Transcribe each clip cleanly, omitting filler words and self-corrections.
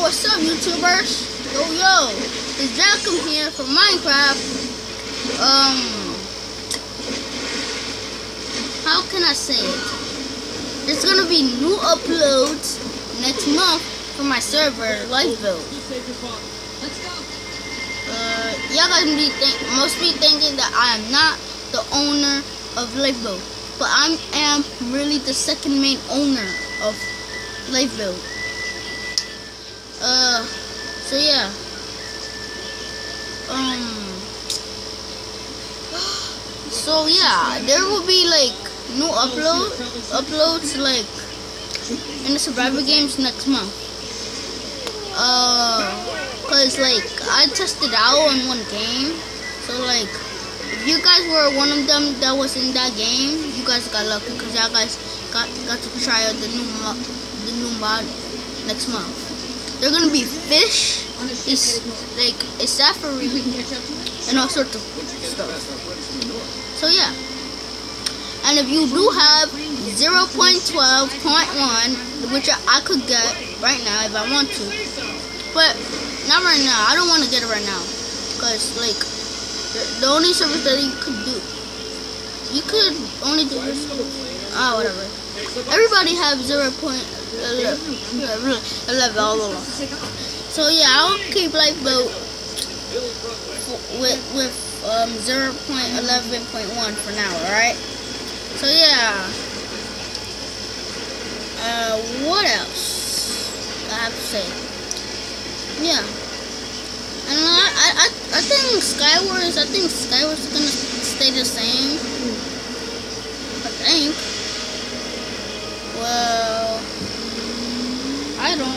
what's up, YouTubers? Yo, it's Jackum here from Minecraft. How can I say it? There's gonna be new uploads next month for my server, Lifebuild. Y'all guys must be thinking that I am not the owner of Lifebuild, but I am really the second main owner of Lifebuild. So yeah. So yeah, there will be like new uploads like in the survivor games next month. Cause like I tested out on one game, so like if you guys were one of them that was in that game, you guys got lucky because y'all guys got to try out the new mod next month. They're gonna be fish, it's like a safari, and all sorts of stuff. So yeah. And if you do have 0.12.1, which I could get right now if I want to, but not right now. I don't want to get it right now, cause like the only service that you could only do this. Whatever. Everybody have 0.11. So yeah, I'll keep Lifebuild with 0.11.1 for now, alright? So yeah. What else I have to say? Yeah. And I think Skywars is gonna stay the same. I think. Well, I don't.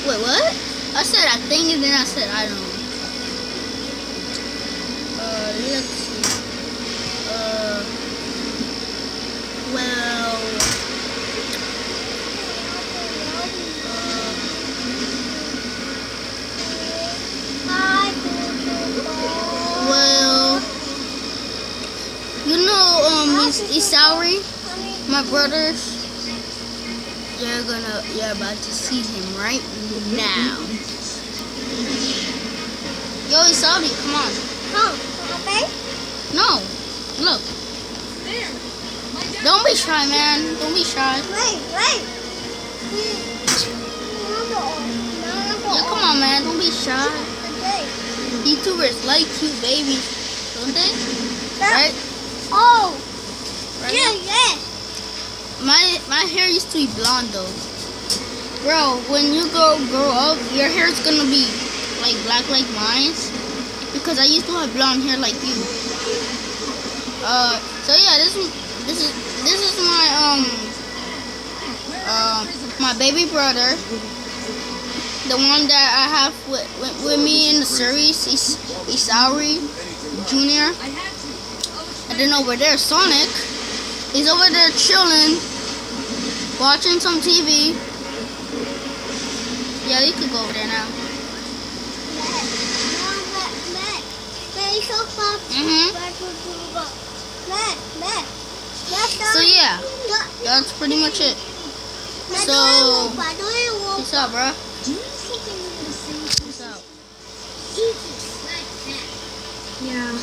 Wait, what? I said I think and then I said I don't. Let's see. Well. You know, Isauri, my brothers. You're about to see him right now. Yo, Isauri, come on. No, look. Don't be shy, man. Don't be shy. Wait. Yeah, come on, man. Don't be shy. YouTubers like you, baby. Don't they? Right? Oh. Right? Yeah. My hair used to be blonde though. Bro, when you grow up, your hair is gonna be like black like mine. Because I used to have blonde hair like you. So yeah, this is my baby brother. The one that I have with me in the series is Isauri Jr. And then over there, Sonic. He's over there chilling, watching some TV. Yeah, you could go over there now. So yeah, that's pretty much it. So, peace out, bro. Peace out. Yeah.